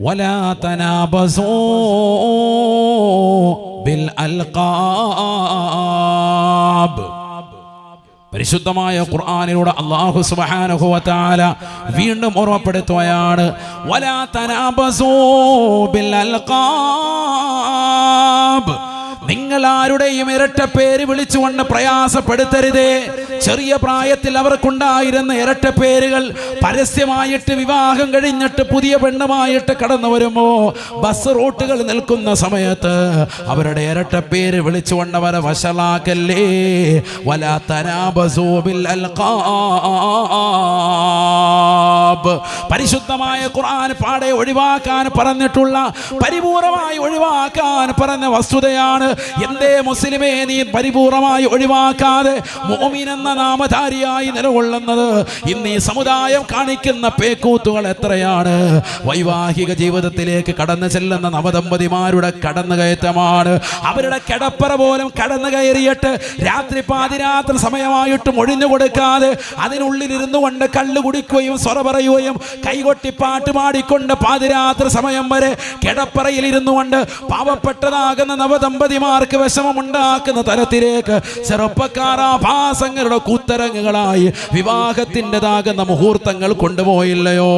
വലാ തനാബസൂ ബിൽ അൽഖാബ്. പരിശുദ്ധമായ ഖുർആനിലൂടെ അല്ലാഹു സുബ്ഹാനഹു വ തആല വീണ്ടും ഓർമ്മപ്പെടുത്തുകയാണ്, വലാ തനാബസൂ ബിൽ അൽഖാബ്. നിങ്ങൾ ആരുടെയും ഇരട്ട പേര് വിളിച്ചുകൊണ്ട് പ്രയാസപ്പെടുത്തരുതേ. ചെറിയ പ്രായത്തിൽ അവർക്കുണ്ടായിരുന്ന ഇരട്ട പേരുകൾ പരസ്യമായിട്ട് വിവാഹം കഴിഞ്ഞിട്ട് പുതിയ പെണ്ണുമായിട്ട് കടന്നു വരുമ്പോ ബസ് റൂട്ടുകൾ നിൽക്കുന്ന സമയത്ത് അവരുടെ ഇരട്ട പേര് വിളിച്ചുകൊണ്ട് അവരെ വഷളാക്കല്ലേ. വലാ തനാബസൂ ബിൽ അൽഖാബ്. പരിശുദ്ധമായ ഖുർആൻ പാടെ ഒഴിവാക്കാൻ പറഞ്ഞിട്ടുള്ള, പരിപൂർണമായി ഒഴിവാക്കാൻ പറഞ്ഞ വസ്തുതയാണ്. എന്തേ മുസ്ലിമേ നീ പരിപൂർണമായി ഒഴിവാക്കാതെ മുഅ്മിൻ എന്ന നാമധാരിയായി നിലകൊള്ളുന്നത്? ഇന്ന് ഈ സമുദായം കാണിക്കുന്ന പേക്കൂത്തുകൾ എത്രയാണ്! വൈവാഹിക ജീവിതത്തിലേക്ക് കടന്നു ചെല്ലുന്ന നവദമ്പതിമാരുടെ കടന്നുകയറ്റമാണ്. അവരുടെ കിടപ്പറ പോലും കടന്നു കയറിയിട്ട് രാത്രി പാതിരാത്രി സമയമായിട്ടും ഒഴിഞ്ഞു കൊടുക്കാതെ അതിനുള്ളിലിരുന്നു കൊണ്ട് കള്ളു കുടിക്കുകയും സ്വറ പറയുകയും കൈകൊട്ടി പാട്ട് പാടിക്കൊണ്ട് പാതിരാത്രി സമയം വരെ കിടപ്പറയിൽ ഇരുന്നു കൊണ്ട് പാവപ്പെട്ടതാകുന്ന നവദമ്പതിമാർക്ക് വിഷമമുണ്ടാക്കുന്ന തരത്തിലേക്ക് ചെറുപ്പക്കാരാഭാസങ്ങളുടെ കൂത്തരങ്ങുകളായി വിവാഹത്തിൻ്റെതാകുന്ന മുഹൂർത്തങ്ങൾ കൊണ്ടുപോയില്ലയോ?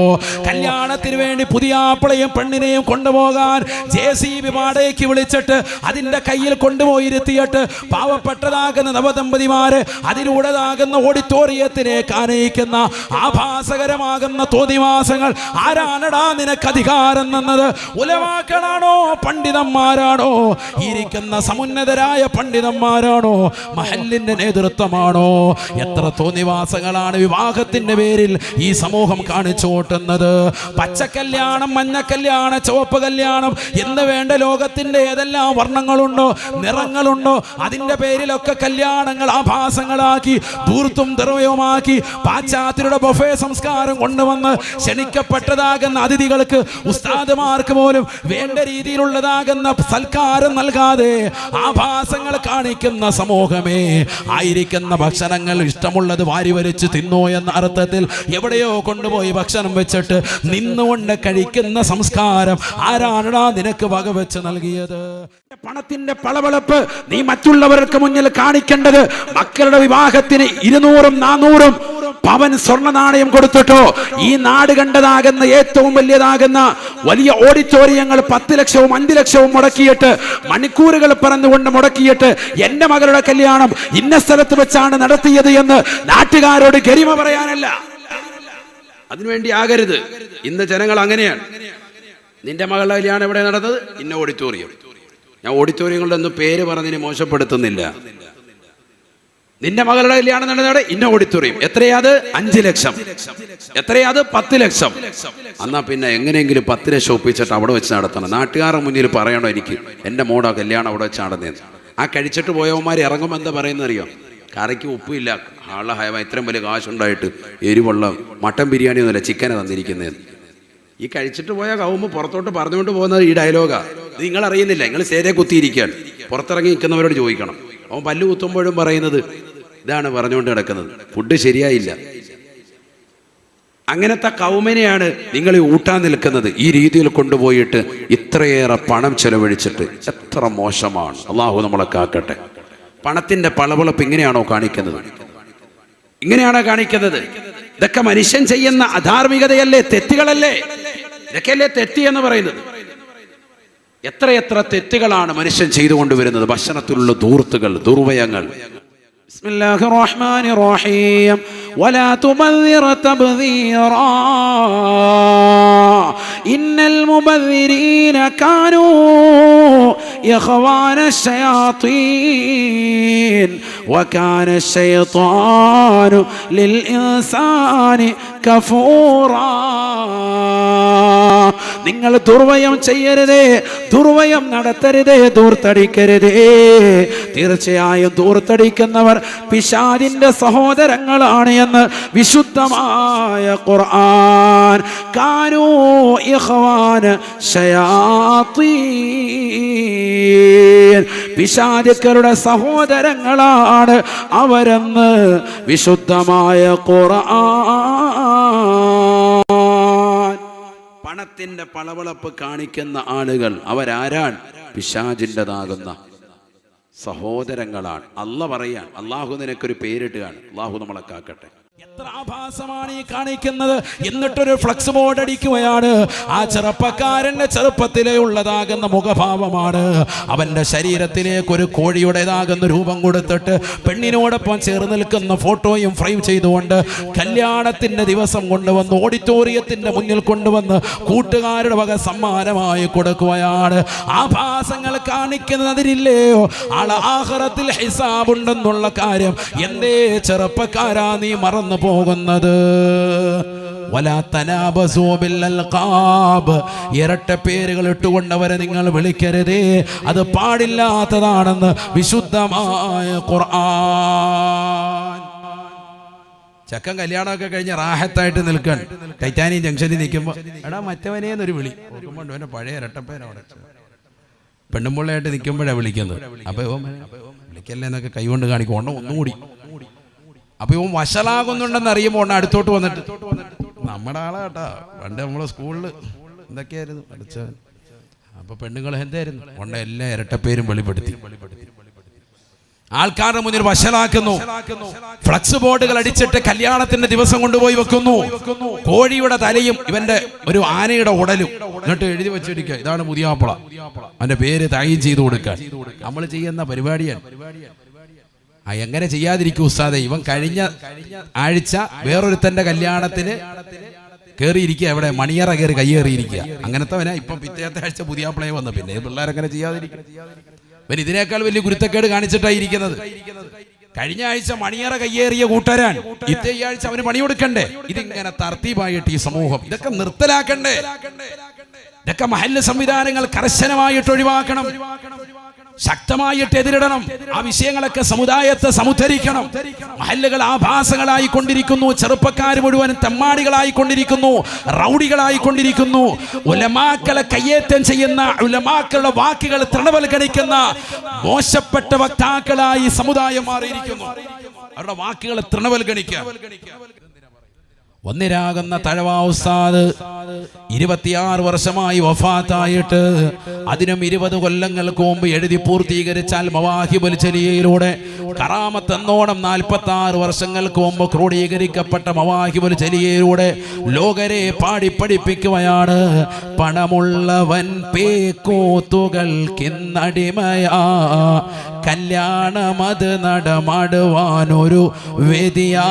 കല്യാണത്തിന് വേണ്ടി പുതിയ ആപ്പിളയും പെണ്ണിനെയും കൊണ്ടുപോകാൻ JCB വാടകയ്ക്ക് വിളിച്ചിട്ട് അതിൻ്റെ കയ്യിൽ കൊണ്ടുപോയിരുത്തിയിട്ട് പാവപ്പെട്ടതാകുന്ന നവദമ്പതിമാര് അതിലൂടെതാകുന്ന ഓഡിറ്റോറിയത്തിലേക്ക് ആനയിക്കുന്ന ആഭാസകരമാകുന്ന തോന്നിവാസങ്ങൾ ആരാണടാ നിനക്ക് അധികാരം തന്നത്? ഉലമാക്കളാണോ? പണ്ഡിതന്മാരാണോ? ഇരിക്കുന്ന സമുന്നതരായ പണ്ഡിതന്മാരാണോ? മഹല്ലിന്റെ നേതൃത്വമാണോ? എത്ര തോന്നിവാസങ്ങളാണ് വിവാഹത്തിന്റെ പേരിൽ ഈ സമൂഹം കാണിച്ചു കൂട്ടുന്നത്! പച്ചക്കല്യാണം, മഞ്ഞക്കല്യാണം, ചുവപ്പ് കല്യാണം എന്ന് വേണ്ട ലോകത്തിന്റെ ഏതെല്ലാം വർണ്ണങ്ങളുണ്ടോ, നിറങ്ങളുണ്ടോ, അതിന്റെ പേരിലൊക്കെ കല്യാണങ്ങൾ ആഭാസങ്ങളാക്കി ധൂർത്തും ദുർവ്യവുമാക്കി പാശ്ചാത്യരുടെ ബൊഫേ സംസ്കാരം കൊണ്ടുവന്ന് ക്ഷണിക്കപ്പെട്ടതാകുന്ന അതിഥികൾക്ക്, ഉസ്താദുമാർക്ക് പോലും വേണ്ട രീതിയിലുള്ളതാകുന്ന സൽക്കാരം നൽകാതെ ആഭാസങ്ങൾ കാണിക്കുന്ന സമൂഹമേ, ആയിരിക്കുന്ന ഭക്ഷണങ്ങൾ ഇഷ്ടമുള്ളത് വാരിവരിച്ച് തിന്നോ എന്ന അർത്ഥത്തിൽ എവിടെയോ കൊണ്ടുപോയി ഭക്ഷണം വെച്ചിട്ട് നിന്നുകൊണ്ട് കഴിക്കുന്ന സംസ്കാരം ആരാണടാ നിനക്ക് വകവെച്ച് നൽകിയത്? പണത്തിന്റെ പളവളപ്പ് നീ മറ്റുള്ളവർക്ക് മുന്നിൽ കാണിക്കേണ്ടത് മക്കളുടെ വിവാഹത്തിന് 200-400 പവൻ സ്വർണ്ണ നാണയം കൊടുത്തിട്ടോ ഈ നാട് കണ്ടതാകുന്ന ഏറ്റവും വലിയതാകുന്ന വലിയ ഓഡിറ്റോറിയങ്ങൾ 10 ലക്ഷവും 5 ലക്ഷവും മുടക്കിയിട്ട് മണിക്കൂറുകൾ പറഞ്ഞുകൊണ്ട് മുടക്കിയിട്ട് എന്റെ മകളുടെ കല്യാണം ഇന്ന സ്ഥലത്ത് വെച്ചാണ് നടത്തിയത് എന്ന് നാട്ടുകാരോട് ഗരിമ പറയാനല്ല, അതിനുവേണ്ടി ആകരുത്. ഇന്ന് ജനങ്ങൾ അങ്ങനെയാണ്. നിന്റെ മകളുടെ കല്യാണം എവിടെ നടന്നത്? ഇന്ന ഓഡിറ്റോറിയം. ഞാൻ ഓഡിറ്റോറിയങ്ങളുടെ ഒന്നും പേര് പറഞ്ഞതിന് മോശപ്പെടുത്തുന്നില്ല. നിന്റെ മകളുടെ കല്യാണം നടന്നവിടെ ഇന്ന ഓഡിറ്റോറിയം. എത്രയാത്? 5 ലക്ഷം. എത്രയാത്? 10 ലക്ഷം. എന്നാ പിന്നെ എങ്ങനെയെങ്കിലും 10 ലക്ഷം ഒപ്പിച്ചിട്ട് അവിടെ വെച്ച് നടത്തണം. നാട്ടുകാരുടെ മുന്നിൽ പറയണോ എനിക്ക് എൻ്റെ മോടെ കല്യാണം അവിടെ വെച്ച് നടന്നേന്ന്? ആ കഴിച്ചിട്ട് പോയവന്മാർ ഇറങ്ങുമ്പോൾ എന്താ പറയുന്നറിയോ? കറിക്ക് ഉപ്പില്ല, ആളെ ഹയവ ഇത്രയും വലിയ കാശുണ്ടായിട്ട് എരിവുള്ള മട്ടൻ ബിരിയാണി ഒന്നുമില്ല, ചിക്കനെ തന്നിരിക്കുന്നതെന്ന്. ഈ കഴിച്ചിട്ട് പോയ കവുമ്പ് പുറത്തോട്ട് പറഞ്ഞുകൊണ്ട് പോകുന്നത് ഈ ഡയലോഗാ. ഇത് നിങ്ങൾ അറിയുന്നില്ല, നിങ്ങൾ സേരെ കുത്തിയിരിക്കുകയാണ്. പുറത്തിറങ്ങി നിൽക്കുന്നവരോട് ചോദിക്കണം. അവൻ പല്ല് കുത്തുമ്പോഴും പറയുന്നത് ഇതാണ് പറഞ്ഞുകൊണ്ട് കിടക്കുന്നത്, ഫുഡ് ശരിയായില്ല. അങ്ങനത്തെ കൗമനെയാണ് നിങ്ങൾ ഊട്ടാൻ നിൽക്കുന്നത്. ഈ രീതിയിൽ കൊണ്ടുപോയിട്ട് ഇത്രയേറെ പണം ചെലവഴിച്ചിട്ട് എത്ര മോശമാണ്. അള്ളാഹു നമ്മളെ കാക്കട്ടെ. പണത്തിന്റെ പളവളപ്പ് ഇങ്ങനെയാണോ കാണിക്കുന്നത്? ഇങ്ങനെയാണോ കാണിക്കുന്നത്? ഇതൊക്കെ മനുഷ്യൻ ചെയ്യുന്ന അധാർമികതയല്ലേ, തെറ്റുകളല്ലേ? ഇതൊക്കെയല്ലേ തെറ്റ് എന്ന് പറയുന്നത്? എത്രയെത്ര തെറ്റുകളാണ് മനുഷ്യൻ ചെയ്തുകൊണ്ടുവരുന്നത്. ഭക്ഷണത്തിലുള്ള ധൂർത്തുകൾ, ദുർവ്യയങ്ങൾ. ബിസ്മില്ലാഹിർ റഹ്മാനിർ റഹീം. വലാ തുബദ്ദിർ തബ്ദീറാ ഇന്നൽ മുബദ്ദിരീന കാനൂ ഇഖ്വാന ശയാത്തീൻ വകാന ശൈത്വാനു ലിൽ ഇൻസാനി കഫൂറാ. നിങ്ങൾ ദുർവ്യയം ചെയ്യരുതേ, ദുർവ്യയം നടത്തരുതേ, ദൂർത്തടിക്കരുതേ. തീർച്ചയായും ദൂർത്തടിക്കുന്നവർ പിശാചിന്റെ സഹോദരങ്ങളാണ് എന്ന് വിശുദ്ധമായ ഖുർആൻ. കാനൂ ഇഖ്വാന ശയാത്തീൻ, പിശാചുക്കളുടെ സഹോദരങ്ങളാണ് അവരെന്ന് വിശുദ്ധമായ ഖുർആൻ. പണത്തിന്റെ പളവളപ്പ് കാണിക്കുന്ന ആളുകൾ അവരാരാണ്? പിശാചിൻ്റെതാകുന്ന സഹോദരങ്ങളാണ്. അള്ളാഹ് പറയാൻ, അള്ളാഹു നിനക്കൊരു പേരിട്ടുകയാണ്. അള്ളാഹു നമ്മളെ കാക്കട്ടെ. എത്ര ആഭാസമാണ് ഈ കാണിക്കുന്നത്. എന്നിട്ടൊരു ഫ്ലക്സ് ബോർഡ് അടിക്കുകയാണ്. ആ ചെറുപ്പക്കാരന്റെ ചെറുപ്പത്തിലേ ഉള്ളതാകുന്ന മുഖഭാവമാണ്. അവന്റെ ശരീരത്തിലേക്ക് ഒരു കോഴിയുടേതാകുന്ന രൂപം കൊടുത്തിട്ട് പെണ്ണിനോടൊപ്പം ചേർന്ന് നിൽക്കുന്ന ഫോട്ടോയും ഫ്രെയിം ചെയ്തുകൊണ്ട് കല്യാണത്തിന്റെ ദിവസം കൊണ്ടുവന്ന് ഓഡിറ്റോറിയത്തിന്റെ മുന്നിൽ കൊണ്ടുവന്ന് കൂട്ടുകാരുടെ വക സമ്മാനമായി കൊടുക്കുകയാണ്. ആഭാസങ്ങൾ കാണിക്കുന്നതിനില്ലയോ ആഖിറത്തിൽ ഹിസാബുണ്ടെന്നുള്ള കാര്യം എന്തേ ചെറുപ്പക്കാരാ നീ മറന്നു പോകുന്നത്? ഇരട്ട പേരുകൾ ഇട്ടുകൊണ്ടവരെ നിങ്ങൾ വിളിക്കരുതേ. അത് പാടില്ലാത്തതാണെന്ന് വിശുദ്ധമായ ഖുർആൻ. ചക്കൻ കല്യാണമൊക്കെ കഴിഞ്ഞ് റാഹത്തായിട്ട് നിൽക്കാൻ ടൈറ്റാനിയം ജംഗ്ഷനിൽ നിൽക്കുമ്പോൾ എടാ മറ്റവനേന്നൊരു വിളി. അവന്റെ പഴയ ഇരട്ടപ്പേരവിടെ പെണ്ണുമ്പിള്ളയായിട്ട് നിൽക്കുമ്പോഴാണ് വിളിക്കുന്നത്. അപ്പൊ വിളിക്കല്ലേ എന്നൊക്കെ കൈകൊണ്ട് കാണിക്കും. ഒന്നുകൂടി അപ്പൊ ഇവൻ വഷളാകുന്നുണ്ടെന്ന് അറിയുമ്പോൾ അടുത്തോട്ട് വന്നിട്ട് നമ്മുടെ ആളാ കേട്ടാ, പണ്ട് നമ്മളെ സ്കൂളിൽ എന്തൊക്കെയായിരുന്നു പഠിച്ചവൻ. അപ്പൊ പെണ്ണുങ്ങൾ എന്തായിരുന്നു എല്ലാ ഇരട്ടപ്പേരും വെളിപ്പെടുത്തി ആൾക്കാരുടെ മുന്നിൽ വഷളാക്കുന്നു. ഫ്ലക്സ് ബോർഡുകൾ അടിച്ചിട്ട് കല്യാണത്തിന്റെ ദിവസം കൊണ്ടുപോയി വെക്കുന്നു. കോഴിയുടെ തലയും ഇവന്റെ ഒരു ആനയുടെ ഉടലും എന്നിട്ട് എഴുതി വെച്ചിരിക്കുക, ഇതാണ് പുതിയാപ്പള. അവന്റെ പേര് തയ്യം ചെയ്തു കൊടുക്കാൻ നമ്മൾ ചെയ്യുന്ന പരിപാടിയാണ്. എങ്ങനെ ചെയ്യാതിരിക്കും ഉസ്താദെ? ഇവൻ കഴിഞ്ഞ ആഴ്ച വേറൊരുത്തന്റെ കല്യാണത്തിന് കയറിയിരിക്കുക, എവിടെ മണിയറ കയറി കയ്യേറിയിരിക്കുക. അങ്ങനത്തെവനാ ഇപ്പം പിറ്റേത്തെ ആഴ്ച പുതിയാപ്പിളയെ വന്നു. പിന്നെ പിള്ളേരെങ്ങനെ ചെയ്യാതിരിക്കും? ഇവൻ ഇതിനേക്കാൾ വലിയ ഗുരുത്തക്കേട് കാണിച്ചിട്ടാണ് ഇരിക്കുന്നത്. കഴിഞ്ഞ ആഴ്ച മണിയറ കയ്യേറിയ കൂട്ടരാൻ ഇത്തേ ആഴ്ച അവന് പണി കൊടുക്കണ്ടേ? ഇതിങ്ങനെ തർത്തീബായിട്ട് ഈ സമൂഹം ഇതൊക്കെ നിർത്തലാക്കണ്ടേ? ഇതൊക്കെ മഹല്ല് സംവിധാനങ്ങൾ കർശനമായിട്ട് ഒഴിവാക്കണം, ശക്തമായിട്ട് എതിരിടണം. ആ വിഷയങ്ങളൊക്കെ സമുദായത്തെ സമുദ്ധരിക്കണം. മഹല്ലുകൾ ആഭാസങ്ങളായി കൊണ്ടിരിക്കുന്നു. ചെറുപ്പക്കാർ മുഴുവൻ തെമ്മാടികളായി കൊണ്ടിരിക്കുന്നു, റൗഡികളായി കൊണ്ടിരിക്കുന്നു. ഉലമാക്കളെ കയ്യേറ്റം ചെയ്യുന്ന, ഉലമാക്കളുടെ വാക്കുകൾ തൃണവൽക്കരിക്കുന്ന മോശപ്പെട്ട വക്താക്കളായി സമുദായം മാറിയിരിക്കുന്നു. അവരുടെ വാക്കുകളെ തൃണവൽക്കരിക്കുക. ഒന്നിരാകുന്ന തഴവ ഉസ്താദ് 26 വർഷമായി വഫാത്തായിട്ട് അതിനും 20 കൊല്ലങ്ങൾക്ക് മുമ്പ് എഴുതി പൂർത്തീകരിച്ചാൽ മവാഹിബുൽ ജലിയയിലൂടെ കറാമത്ത് എന്നോണം 46 വർഷങ്ങൾക്ക് മുമ്പ് ക്രോഡീകരിക്കപ്പെട്ട മവാഹിബുൽ ജലിയയിലൂടെ ലോകരെ പാടി പഠിപ്പിക്കുകയാണ്. പണമുള്ളവൻ പേക്കൂത്തുകൾക്കിന്നടിമയാ, കല്യാണമത് നടമാടുവാനൊരു വേദിയാ.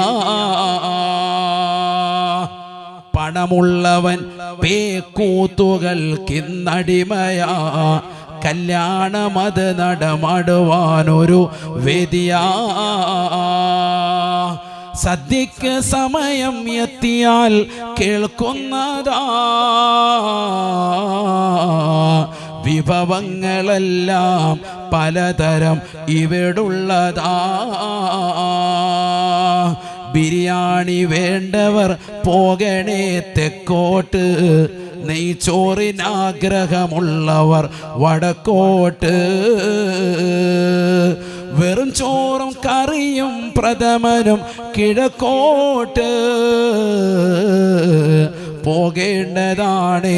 പണമുള്ളവൻ പേക്കൂത്തുകൾക്കിന്നടിമയാ, കല്യാണമത് നടമാടുവാനൊരു വേദിയാ. സദ്യക്ക് സമയം എത്തിയാൽ കേൾക്കുന്നതാ വിഭവങ്ങളെല്ലാം പലതരം ഇവിടുള്ളതാ. ബിരിയാണി വേണ്ടവർ പോകണേ തെക്കോട്ട്, നെയ്ച്ചോറിനാഗ്രഹമുള്ളവർ വടക്കോട്ട്. വെറും ചോറും കറിയും പ്രഥമനും കിഴക്കോട്ട്. പോകേണ്ടതാണ്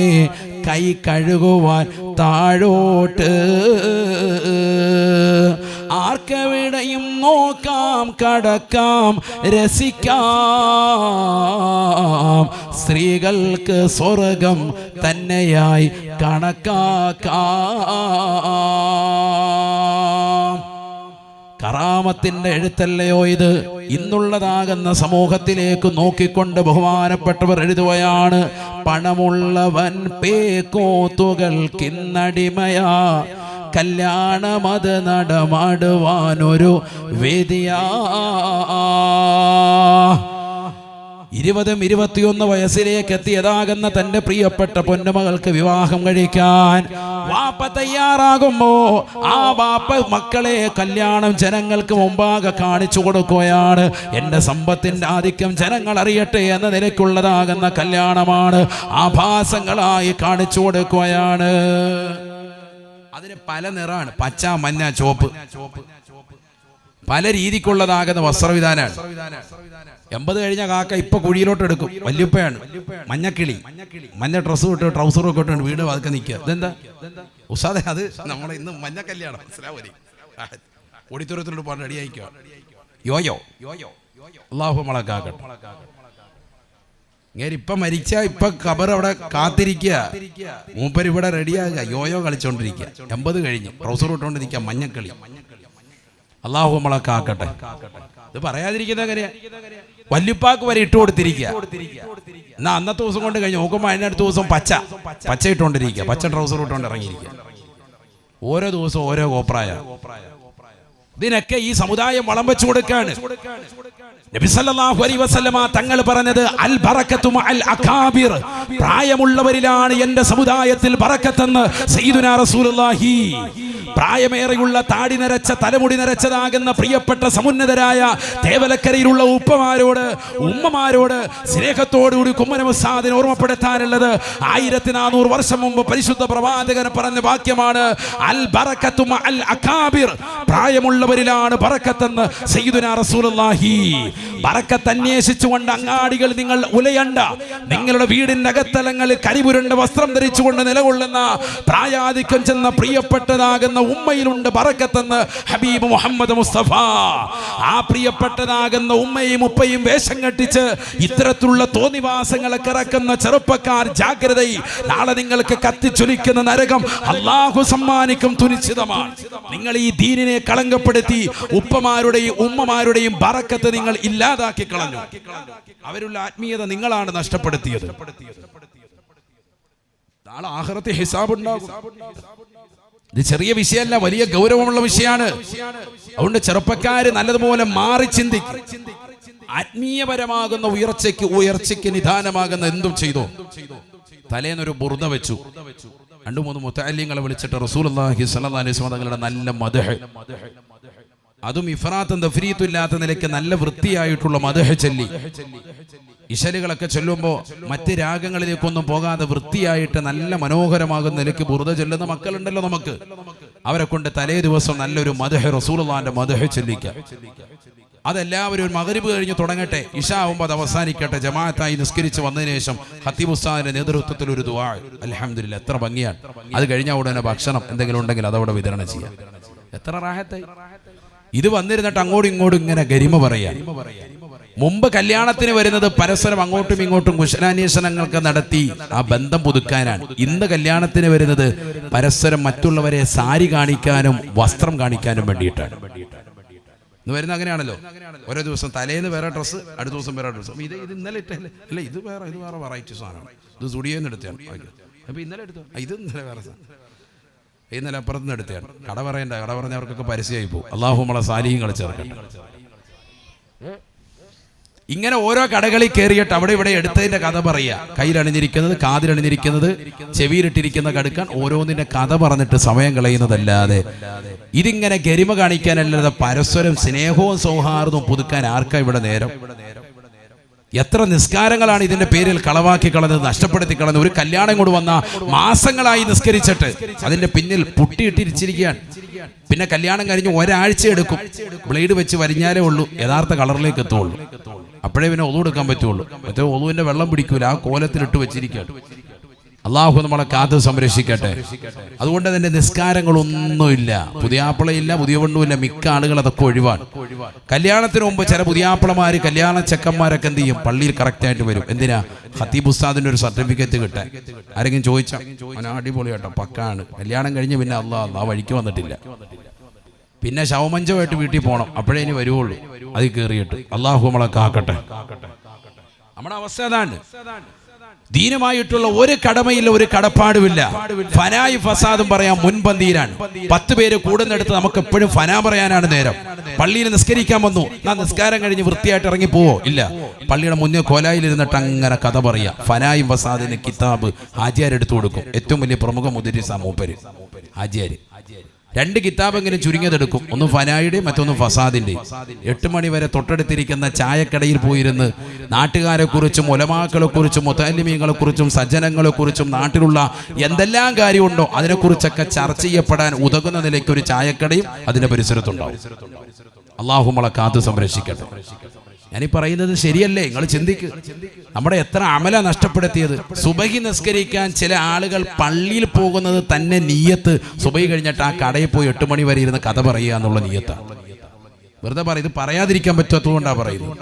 കൈ കഴുകുവാൻ താഴോട്ട്. ആർക്കെവിടെയും നോക്കാം, കടക്കാം, രസിക്കാം. സ്ത്രീകൾക്ക് സ്വർഗം തന്നെയായി കണക്കാക്കാം. കറാമത്തിന്റെ എഴുത്തല്ലയോ ഇത്? ഇന്നുള്ളതാകുന്ന സമൂഹത്തിലേക്ക് നോക്കിക്കൊണ്ട് ബഹുമാനപ്പെട്ടവർ എഴുതുകയാണ്. പണമുള്ളവൻ പേക്കോത്തുകൾക്കിന്നടിമയാ, കല്യാണമത് നടമാടുവാനൊരു വേദിയാ. 20-21 വയസ്സിലേക്ക് എത്തിയതാകുന്ന തന്റെ പ്രിയപ്പെട്ട പൊന്നുമകൾക്ക് വിവാഹം കഴിക്കാൻ വാപ്പ തയ്യാറാകുമ്പോ ആ വാപ്പ മക്കളെ കല്യാണം ജനങ്ങൾക്ക് മുമ്പാകെ കാണിച്ചു കൊടുക്കുകയാണ്. എന്റെ സമ്പത്തിന്റെ ആധിക്യം ജനങ്ങൾ അറിയട്ടെ എന്ന നിലയ്ക്കുള്ളതാകുന്ന കല്യാണമാണ്. ആഭാസങ്ങളായി കാണിച്ചു കൊടുക്കുകയാണ്. അതിന് പല നിറാണ്, പച്ച, മഞ്ഞ, ചുവപ്പ്. പല രീതിക്കുള്ളതാകുന്ന വസ്ത്രവിധാനമാണ്. 80 കഴിഞ്ഞ കാക്ക ഇപ്പൊ കുഴിയിലോട്ട് എടുക്കും. വല്യുപ്പയാണ്, മഞ്ഞക്കിളി, മഞ്ഞ ഡ്രസ്സ് ഇട്ട് ട്രൗസറും ഒക്കെ ഇട്ട് വീട് വാതൊക്കെ നിൽക്കുക. ഇതെന്താ ഉസ്താദെ? അത് നമ്മളെ ഇന്ന് മഞ്ഞ കല്യാണം ഓഡിറ്റോറിയത്തിലോട്ട് പോകാൻ റെഡി ആയിക്കുക. യോയോ അല്ലാഹു നമ്മളെ കാക്കട്ടെ. ഇങ്ങനെ ഇപ്പൊ മരിച്ച ഇപ്പൊ ഖബർ അവിടെ കാത്തിരിക്കുക, മൂപ്പര് ഇവിടെ റെഡിയാകുക, യോയോ കളിച്ചോണ്ടിരിക്കുക. 80 കഴിഞ്ഞ് ട്രൗസർ ഇട്ടോണ്ടിരിക്കുക, മഞ്ഞക്കളി. അല്ലാഹു നമ്മളെ കാക്കട്ടെ. ഇത് പറയാതിരിക്കുന്ന എങ്ങനെയാ? വല്യുപ്പാക്ക് വരെ ഇട്ട് കൊടുത്തിരിക്കുക. എന്നാ അന്നത്തെ ദിവസം കൊണ്ട് കഴിഞ്ഞ് നോക്കുമ്പോൾ അതിനടുത്ത ദിവസം പച്ച ഇട്ടോണ്ടിരിക്കുക, പച്ച ട്രൗസർ ഇട്ടോണ്ട് ഇറങ്ങിയിരിക്കുക. ഓരോ ദിവസവും ഓരോ കോപ്രായ. ഇതിനൊക്കെ ഈ സമുദായം വളം വെച്ചു കൊടുക്കാണ്. നബി സല്ലല്ലാഹു അലൈഹി വസല്ലമ തങ്ങൾ പറഞ്ഞത് അൽ ബറക്കത്തു മഅൽ അകാബിർ, പ്രായമുള്ളവരിലാണ് എൻ്റെ സമുദായത്തിൽ ബറക്കത്തെന്ന് സയ്യിദുനാ റസൂലുള്ളാഹി. പ്രായമേറെയുള്ള താടി നരച്ച തലമുടി നരച്ചതാകുന്ന പ്രിയപ്പെട്ട സമുന്നതരായ തേവലക്കരയിലുള്ള ഉപ്പമാരോട് ഉമ്മമാരോട് സ്നേഹത്തോടുകൂടി കുമ്മനം ഉസ്താദിനെ ഓർമ്മപ്പെടുത്താനുള്ളത് 1400 വർഷം മുമ്പ് പരിശുദ്ധ പ്രവാചകൻ പറഞ്ഞ വാക്യമാണ്. അൽ ബറക്കത്തു മഅൽ അകാബിർ, പ്രായമുള്ളവരിലാണ് ബറക്കത്തെന്ന് സയ്യിദുനാ റസൂലുള്ളാഹി. ബറക്കത്ത് അന്വേഷിച്ചുകൊണ്ട് അങ്ങാടികൾ നിങ്ങൾ ഉലയണ്ട. നിങ്ങളുടെ വീടിന്റെ അകത്തലങ്ങളിൽ കരിപുരണ്ട വസ്ത്രം ധരിച്ചുകൊണ്ട് നിലകൊള്ളുന്ന പ്രായാധിക്യം ചെന്ന പ്രിയപ്പെട്ടതാകുന്ന ഉമ്മയിലുണ്ട് ബറക്കത്തെന്ന് ഹബീബ് മുഹമ്മദ് മുസ്തഫ. ആ പ്രിയപ്പെട്ടതാകുന്ന ഉമ്മയും ഉപ്പയും വേഷം കെട്ടിച്ച് ഇത്തരത്തിലുള്ള തോന്നിവാസങ്ങളൊക്കെ ഇറക്കുന്ന ചെറുപ്പക്കാർ ജാഗ്രത. നാളെ നിങ്ങൾക്ക് കത്തിച്ചൊലിക്കുന്ന നരകം അല്ലാഹു സമ്മാനിക്കും തുനിശ്ചിതമാണ്. നിങ്ങൾ ഈ ദീനിനെ കളങ്കപ്പെടുത്തി ഉപ്പമാരുടെയും ഉമ്മമാരുടെയും ബറക്കത്ത് നിങ്ങൾ ഇല്ലാതാക്കി കളഞ്ഞു. അവരുടെ ആത്മീയത നിങ്ങളാണ് നഷ്ടപ്പെടുത്തിയത്. നാളെ ആഖിറത്തിൽ ഹിസാബ് ഉണ്ടാകും. ഇത് ചെറിയ വിഷയമല്ല, വലിയ ഗൗരവമുള്ള വിഷയമാണ്. അതുകൊണ്ട് ചെറുപ്പക്കാര് നല്ലതുപോലെ മാറി ചിന്തിക്കും. ആത്മീയപരമാകുന്ന ഉയർച്ചയ്ക്ക് നിദാനമാകുന്ന എന്തും ചെയ്തോ. തലേന്നൊരു ബുർദ വെച്ചു, 2-3 മുത്തഅല്ലിങ്ങളെ വിളിച്ചിട്ട് റസൂലുള്ളാഹി സ്വല്ലല്ലാഹു അലൈഹി വസല്ലം തങ്ങളുടെ നല്ല മദ്ഹ്, അതും ഇഫ്രാത്തും തഫ്രീത്തും ഇല്ലാത്ത നിലയ്ക്ക് നല്ല വൃത്തിയായിട്ടുള്ള മദ്ഹ് ചൊല്ലി. ഇശലുകളൊക്കെ ചൊല്ലുമ്പോൾ മറ്റ് രാഗങ്ങളിലേക്കൊന്നും പോകാതെ വൃത്തിയായിട്ട് നല്ല മനോഹരമാകുന്ന നിലയ്ക്ക് ബുർദ ചൊല്ലുന്ന മക്കളുണ്ടല്ലോ നമുക്ക്. അവരെ കൊണ്ട് തലേ ദിവസം നല്ലൊരു മദ്ഹ്, റസൂലുള്ളാഹിന്റെ മദ്ഹ് ചൊല്ലിക്കുക. അതെല്ലാവരും ഒരു മഗ്രിബ് കഴിഞ്ഞ് തുടങ്ങട്ടെ, ഇശാ ആവുമ്പോൾ അത് അവസാനിക്കട്ടെ. ജമാഅത്തായി നിസ്കരിച്ച് വന്നതിന് ശേഷം ഖത്തീബ് ഉസ്താദിന്റെ നേതൃത്വത്തിൽ ഒരു ദുആ. അൽഹംദുലില്ലാഹ്, എത്ര ഭംഗിയാണ്. അത് കഴിഞ്ഞ ഉടനെ ഭക്ഷണം എന്തെങ്കിലും ഉണ്ടെങ്കിൽ അതവിടെ വിതരണം ചെയ്യാം. എത്ര റാഹത്തായി. ഇത് വന്നിരുന്നിട്ട് അങ്ങോട്ടും ഇങ്ങോട്ടും ഇങ്ങനെ ഗരിമ പറയാൻ. മുമ്പ് കല്യാണത്തിന് വരുന്നത് പരസ്പരം അങ്ങോട്ടും ഇങ്ങോട്ടും കുശലാന്വേഷണങ്ങൾക്ക് നടത്തി ആ ബന്ധം പുതുക്കാനാണ്. ഇന്ന് കല്യാണത്തിന് വരുന്നത് പരസ്പരം മറ്റുള്ളവരെ സാരി കാണിക്കാനും വസ്ത്രം കാണിക്കാനും വേണ്ടിയിട്ടാണ്. ഇന്ന് വരുന്നത് അങ്ങനെയാണല്ലോ. ഓരോ ദിവസം തലേന്ന് വേറെ ഡ്രസ്സ്, അടുത്ത ദിവസം വേറെ ഡ്രസ്സ്. ഇത് ഇന്നലെ ഇട്ടല്ലേ, അല്ല ഇത് വേറെ വെറൈറ്റി സാധനമാണ്. ഇത് സ്റ്റുഡിയോന്ന് എടുത്തതാണ്. അപ്പൊ ഇന്നലെ എടുത്തോ, ഇത് ഇന്നലെ വേറെ സാധനം, ഇന്നലെ അപ്പുറത്തുനിന്ന് എടുത്തതാണ്. കട പറയണ്ട, കട പറഞ്ഞവർക്കൊക്കെ പരസ്യമായി പോകും. അല്ലാഹു നമ്മളെ സാലിഹ്യങ്ങളെ ചേർക്കട്ടെ. ഇങ്ങനെ ഓരോ കടകളിൽ കയറിയിട്ട് അവിടെ ഇവിടെ എടുത്തതിന്റെ കഥ പറയുക. കയ്യിലണിഞ്ഞിരിക്കുന്നത്, കാതിലണിഞ്ഞിരിക്കുന്നത്, ചെവിയിലിട്ടിരിക്കുന്ന കടുക്കാൻ ഓരോന്നിന്റെ കഥ പറഞ്ഞിട്ട് സമയം കളയുന്നതല്ലാതെ ഇതിങ്ങനെ ഗരിമ കാണിക്കാനല്ലാതെ പരസ്പരം സ്നേഹവും സൗഹാർദ്ദവും പുതുക്കാൻ ആർക്കാ ഇവിടെ നേരം? എത്ര നിസ്കാരങ്ങളാണ് ഇതിന്റെ പേരിൽ കളവാക്കി കളഞ്ഞത്, നഷ്ടപ്പെടുത്തി കളഞ്ഞത്. ഒരു കല്യാണം കൊണ്ട് വന്ന മാസങ്ങളായി നിസ്കരിച്ചിട്ട് അതിന്റെ പിന്നിൽ പുട്ടിയിട്ടിരിച്ചിരിക്കുകയാണ്. പിന്നെ കല്യാണം കഴിഞ്ഞ് ഒരാഴ്ച എടുക്കും, ബ്ലേഡ് വെച്ച് വരിഞ്ഞാലേ ഉള്ളൂ യഥാർത്ഥ കളറിലേക്ക് എത്തുള്ളൂ. അപ്പോഴേ പിന്നെ ഒതു എടുക്കാൻ പറ്റുള്ളൂ. മറ്റേ ഒതുവിന്റെ വെള്ളം പിടിക്കൂല, ആ കോലത്തിലിട്ട് വെച്ചിരിക്കുകയാണ്. അള്ളാഹു നമ്മളെ കാത്ത് സംരക്ഷിക്കട്ടെ. അതുകൊണ്ട് അതിന്റെ നിസ്കാരങ്ങളൊന്നുമില്ല, പുതിയാപ്പിളയില്ല, പുതിയ പെണ്ണുമില്ല. മിക്ക ആളുകൾ അതൊക്കെ ഒഴിവാണ്. കല്യാണത്തിന് മുമ്പ് ചില പുതിയാപ്പിളമാര്, കല്യാണ ചെക്കന്മാരൊക്കെ എന്ത് ചെയ്യും, പള്ളിയിൽ കറക്റ്റായിട്ട് വരും. എന്തിനാ? ഖത്തീബ് ഉസ്താദിന്റെ ഒരു സർട്ടിഫിക്കറ്റ് കിട്ടാൻ. ആരെങ്കിലും ചോദിച്ചാൽ അവൻ അടിപൊളി കേട്ടോ, പക്കാണ്. കല്യാണം കഴിഞ്ഞ് പിന്നെ ആ വഴിക്ക് വന്നിട്ടില്ല. പിന്നെ ശവമഞ്ചമായിട്ട് വീട്ടിൽ പോകണം, അപ്പോഴേ ഇനി വരുവുള്ളൂ. അതിൽ കയറിയിട്ട് അള്ളാഹു നമ്മളെ കാക്കട്ടെ. നമ്മുടെ അവസ്ഥ അതാണ്. ദീനുമായിട്ടുള്ള ഒരു കടമയില്ല, ഒരു കടപ്പാടുമില്ല. ഫനായി ഫസാദും പറയാൻ മുൻപന്തിയിലാണ്. 10 പേര് കൂടുന്നിടത്ത് നമുക്ക് എപ്പോഴും ഫനാ പറയാനാണ് നേരം. പള്ളിയിൽ നിസ്കരിക്കാൻ വന്നു, നിസ്കാരം കഴിഞ്ഞ് വൃത്തിയായിട്ട് ഇറങ്ങി പോവോ? ഇല്ല, പള്ളിയുടെ മുന്നേ കോലായിലിരുന്നിട്ട് അങ്ങനെ കഥ പറയാ. ഫനായി ഫസാദിന് കിതാബ് ഹാജിയാർ എടുത്തു കൊടുക്കും. ഏറ്റവും വലിയ പ്രമുഖ മുദരിസാ മൂപ്പര് ഹാജിയാര്. 2 കിതാബെങ്കിലും ചുരുങ്ങിയതെടുക്കും, ഒന്ന് ഫനായുടെയും മറ്റൊന്ന് ഫസാദിന്റെയും. 8 മണി വരെ തൊട്ടടുത്തിരിക്കുന്ന ചായക്കടയിൽ പോയിരുന്ന് നാട്ടുകാരെ കുറിച്ചും ഉലമാക്കളെ കുറിച്ചും മുതഅല്ലിമീങ്ങളെ കുറിച്ചും സജ്ജനങ്ങളെ കുറിച്ചും നാട്ടിലുള്ള എന്തെല്ലാം കാര്യമുണ്ടോ അതിനെക്കുറിച്ചൊക്കെ ചർച്ച ചെയ്യപ്പെടാൻ ഉതകുന്ന നിലയ്ക്ക് ഒരു ചായക്കടയും അതിന്റെ പരിസരത്തുണ്ടാവും. അള്ളാഹു നമ്മളെ കാത്തു സംരക്ഷിക്കട്ടെ. ഞാനീ പറയുന്നത് ശരിയല്ലേ? നിങ്ങൾ ചിന്തിക്ക്. നമ്മുടെ എത്ര അമല നഷ്ടപ്പെടുത്തിയത്. സുബഹി നിസ്കരിക്കാൻ ചില ആളുകൾ പള്ളിയിൽ പോകുന്നത് തന്നെ നിയ്യത്ത് സുബഹി കഴിഞ്ഞിട്ട് ആ കടയിൽ പോയി 8 മണി വരെ ഇരുന്ന് കഥ പറയുക എന്നുള്ള നിയ്യത്താണ്. വെറുതെ പറയും, ഇത് പറയാതിരിക്കാൻ പറ്റാത്തതുകൊണ്ടാണ് പറയുന്നത്.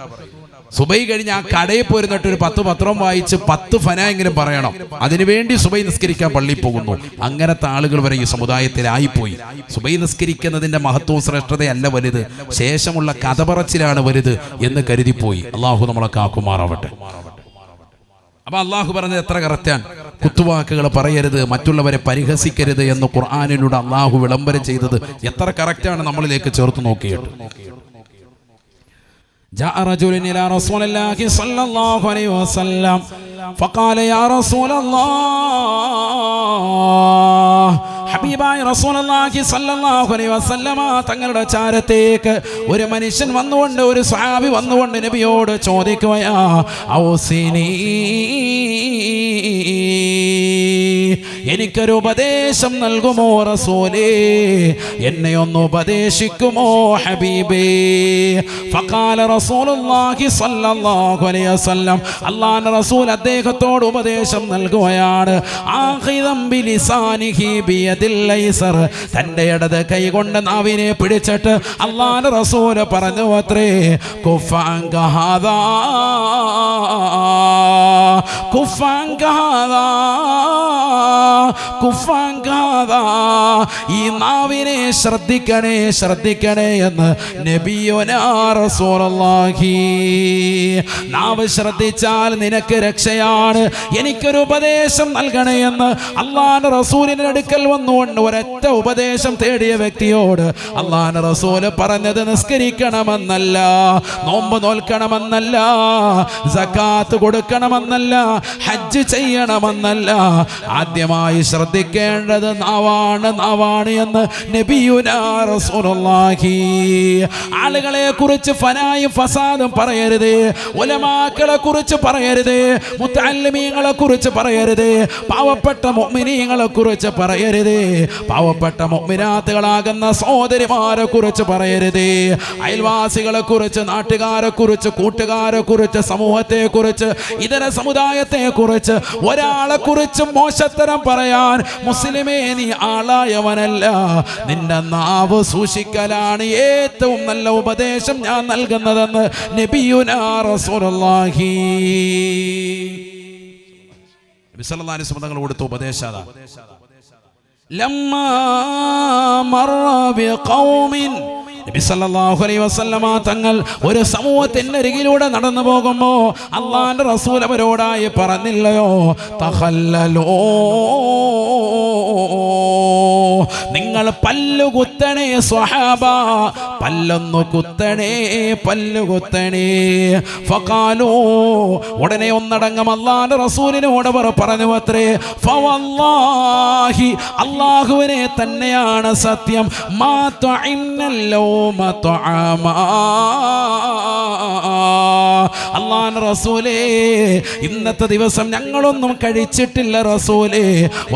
സുബൈ കഴിഞ്ഞ് ആ കടയിൽ പോയിരുന്നിട്ട് ഒരു 10 പത്രം വായിച്ച് 10 ഫനായെങ്കിലും പറയണം. അതിനുവേണ്ടി സുബൈ നിസ്കരിക്കാൻ പള്ളിയിൽ പോകുന്നു. അങ്ങനത്തെ ആളുകൾ വരെ ഈ സമുദായത്തിലായിപ്പോയി. സുബൈ നിസ്കരിക്കുന്നതിന്റെ മഹത്വവും ശ്രേഷ്ഠതയല്ല വലുത്, ശേഷമുള്ള കഥ പറച്ചിലാണ് വലുത് എന്ന് കരുതിപ്പോയി. അള്ളാഹു നമ്മളെ കാക്കുമാറാവട്ടെ. അപ്പൊ അള്ളാഹു പറഞ്ഞത് എത്ര കറക്റ്റാണ്. കുത്തുവാക്കുകൾ പറയരുത്, മറ്റുള്ളവരെ പരിഹസിക്കരുത് എന്ന് ഖുർആനിലൂടെ അള്ളാഹു വിളംബരം ചെയ്തത് എത്ര കറക്റ്റാണ് നമ്മളിലേക്ക് ചേർത്ത് നോക്കിയിട്ട്. جاء رجل إلى رسول الله صلى الله عليه وسلم فقال يا رسول الله ഹബീബായ റസൂലുള്ളാഹി സ്വല്ലല്ലാഹു അലൈഹി വസല്ലമ തങ്ങളുടെ ചാരത്തേക്ക് ഒരു മനുഷ്യൻ വന്നുകൊണ്ട്, ഒരു സ്വഹാബി വന്നുകൊണ്ട് നബിയോട് ചോദിക്കുകയാ, ഔസിനി, എനിക്കൊരു ഉപദേശം നൽകുമോ റസൂലേ, എന്നെ ഒന്ന് ഉപദേശിക്കുമോ ഹബീബേ? ഫഖാല റസൂലുള്ളാഹി സ്വല്ലല്ലാഹു അലൈഹി വസല്ലം, അല്ലാഹുവിന്റെ റസൂൽ അദ്ദേഹത്തോട് ഉപദേശം നൽകുകയാണ്. ആഖിദം ബിലിസാനിഹി ബിയദിൽ ലൈസർ, തന്റെ ഇടത് കൈ കൊണ്ട് നാവിനെ പിടിച്ചിട്ട് അല്ലാഹുവിന്റെ റസൂൽ പറഞ്ഞു അത്രേ, കുഫാങ്ക ഹാദാ കുഫാങ്ക ഹാദാ കുഫാങ്ക ഹാദാ, ഈ നാവിനെ ശ്രദ്ധിക്കണേ ശ്രദ്ധിക്കണേ എന്ന് നബിയുനാ റസൂലുള്ളാഹി. നാവ് ശ്രദ്ധിച്ചാൽ നിനക്ക് രക്ഷയാണ്, എനിക്കൊരു ഉപദേശം നൽകണേ എന്ന് അല്ലാഹുവിന്റെ റസൂലിന്റെ അടുക്കൽ വന്നുകൊണ്ട് ഒരൊറ്റ ഉപദേശം തേടിയ വ്യക്തിയോട് അല്ലാഹുവിന്റെ റസൂല് പറഞ്ഞത് നിസ്കരിക്കണമെന്നല്ല, നോമ്പ് നോൽക്കണമെന്നല്ല, സകാത്ത് കൊടുക്കണമെന്നല്ല, ഹജ്ജ് ചെയ്യണമെന്നല്ല, ആദ്യമായി ശ്രദ്ധിക്കേണ്ടത് നാവാണ് എന്ന് നബിയുനാ റസൂലുള്ളാഹി. ആളുകളെ കുറിച്ച് ഫനായും ഫസാദും പറയരുത്, ഉലമാക്കളെ കുറിച്ച് പറയരുത്, മുത്തഅല്ലിമീങ്ങളെ കുറിച്ച് പറയരുത്, പാവപ്പെട്ട മുഅ്മിനീങ്ങളെ കുറിച്ച് പറയരുത്, പാവപ്പെട്ട മുഅ്മിനാത്തുകളാകുന്ന സഹോദരിമാരെ കുറിച്ച് പറയരുത്, അയൽവാസികളെ കുറിച്ച്, നാട്ടുകാരെ കുറിച്ച്, കൂട്ടുകാരെ കുറിച്ച്, സമൂഹത്തെ കുറിച്ച്, ഇതര സമുദായത്തെ കുറിച്ച് ഒരാളെ കുറിച്ച് മോശത്തരം പറയാൻ മുസ്ലിമേ നീ ആളായവനല്ല. നിന്റെ നാവ് സൂക്ഷിക്കലാണ് ഏറ്റവും നല്ല ഉപദേശം ഞാൻ നൽകുന്നതെന്ന് നബിയുനാ റസൂലുള്ളാഹി. നബി സല്ലല്ലാഹു അലൈഹി വസല്ലം കൊടുത്ത ഉപദേശം ലമ്മാ മർറ ബിഖൗമിൻ, നബി സല്ലല്ലാഹു അലൈഹി വസല്ലമ തങ്ങൾ ഒരു സമൂഹത്തിന്റെ അരികിലൂടെ നടന്നു പോകുമ്പോ അല്ലാഹുവിന്റെ റസൂൽ അവരോടായി പറഞ്ഞില്ലയോ, തഖല്ലലോ, നിങ്ങൾ പല്ലു കുത്തണേ സ്വഹാബ, പല്ലൊന്നു കുത്തണേ, പല്ലു കുത്തണേ. ഫഖാലൂ, ഉടനെ ഒന്നടങ്കം അല്ലാഹുവിന്റെ റസൂലിനോട് അവർ പറഞ്ഞു അത്രേ, ഫവല്ലാഹി, അല്ലാഹുവിനെ തന്നെയാണ് സത്യം, മാ തഇന്നല്ലോ അല്ലാഹുവിന്റെ റസൂലേ, ഇന്നത്തെ ദിവസം ഞങ്ങളൊന്നും കഴിച്ചിട്ടില്ല റസൂലേ.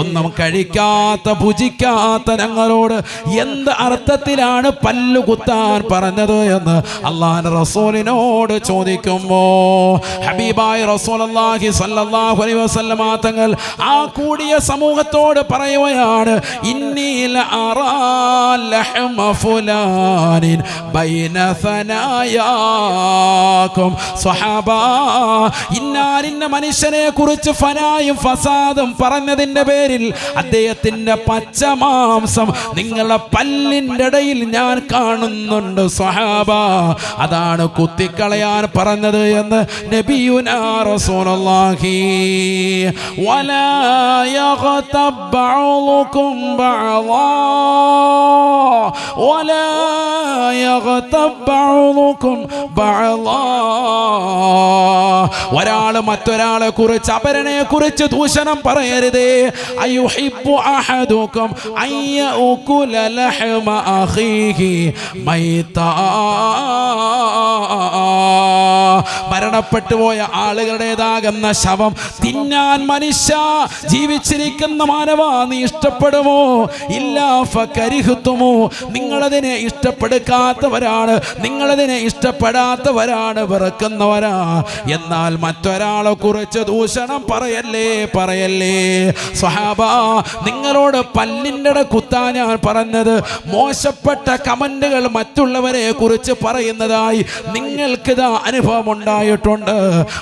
ഒന്നും കഴിക്കാത്ത ഭുജിക്കാത്ത ഞങ്ങളോട് എന്ത് അർത്ഥത്തിലാണ് പല്ലു കുത്താൻ പറഞ്ഞത് എന്ന് അല്ലാഹുവിന്റെ റസൂലിനോട് ചോദിക്കുമ്പോ ഹബീബായ റസൂലുള്ളാഹി സ്വല്ലല്ലാഹു അലൈഹി വസല്ലമ തങ്ങൾ ആ കൂടിയ സമൂഹത്തോട് പറയുകയാണ്, ഇന്നി ലഅറാ ലഹ്മ ഫുലാനിൻ ബൈന സനായാകും. സ്വഹാബ, ഇന്നാലിന്ന മനുഷ്യനെ കുറിച്ച് ഫനായും ഫസാദും പറഞ്ഞതിന്റെ പേരിൽ അദ്ദേഹത്തിന്റെ പച്ചമാംസം നിങ്ങളുടെ പല്ലിന്റെ ഇടയിൽ ഞാൻ കാണുന്നുണ്ട് സ്വഹാബ, അതാണ് കുത്തിക്കളയാൻ പറഞ്ഞത് എന്ന് നബിയുനാ റസൂലുള്ളാഹി. വലാ യഗ്തബ് ബഅ്ളുകും ബഅ്ളാ വലാ യഗ്തബ് ബഅ്ളുകും ബഅ്ളാ, ഒരാള് മറ്റൊരാളെ കുറിച്ച്, അപരനെ കുറിച്ച് ദൂഷണം പറയരുത്. അയുഹിബ്ബു അഹദുകും അയ്യഉകുല ലഹ്മ അഖീഹി മൈതാ, മരണപ്പെട്ടു പോയ ആളുകളുടേതാകുന്ന ശവം തിന്നാൻ മനുഷ്യ ജീവിച്ചിരിക്കുന്ന മാനവ നീ ഇഷ്ടപ്പെടുമോ? ഇല്ല ഫകരിഹ്തുമു, നിങ്ങളതിനെ ഇഷ്ടപ്പെടുക്കാത്തവരാണ്, നിങ്ങളതിനെ ഇഷ്ടപ്പെടാത്തവരാണ്, വെറുക്കുന്നവരാ. എന്നാൽ മറ്റൊരാളെ കുറിച്ച് ദൂഷണം പറയല്ലേ, പറയല്ലേ. സ്വഹാബ, നിങ്ങളോട് പല്ലിൻ്റെ കുത്താൻ ഞാൻ പറഞ്ഞത് മോശപ്പെട്ട കമന്റുകൾ മറ്റുള്ളവരെ കുറിച്ച് പറയുന്നതായി നിങ്ങൾക്കിത് അനുഭവം ഉണ്ടായിട്ടുണ്ട്.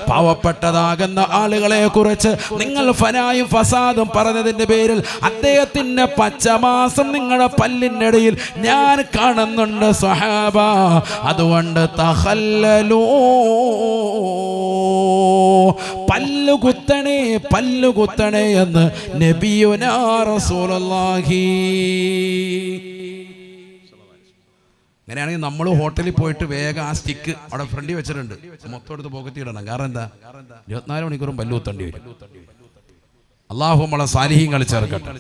പാവപ്പെട്ടതാകുന്ന ആളുകളെ കുറിച്ച് നിങ്ങൾ ഫനായും ഫസാദും പറഞ്ഞതിന്റെ പേരിൽ അദ്ദേഹത്തിന്റെ പച്ചമാസം നിങ്ങളുടെ പല്ലിനിടയിൽ ഞാൻ കാണുന്നുണ്ട് സ്വഹാബ. അതുകൊണ്ട് തഖല്ലലൂ, പല്ലുകുത്തണേ പല്ലുകുത്തണേ എന്ന് നബിയുനാ റസൂലുള്ളാഹി. അങ്ങനെയാണെങ്കിൽ നമ്മൾ ഹോട്ടലിൽ പോയിട്ട് വേഗം ആ സ്റ്റിക്ക് അവിടെ ഫ്രണ്ടിൽ വെച്ചിട്ടുണ്ട്, മൊത്തം എടുത്ത് പോക്കറ്റി ഇടണം. കാരണം എന്താ? 24 മണിക്കൂറും പല്ലു കുത്തേണ്ടി വരും. അള്ളാഹു നമ്മളെ സാലിഹീങ്ങൾ ചേർക്കട്ടെ.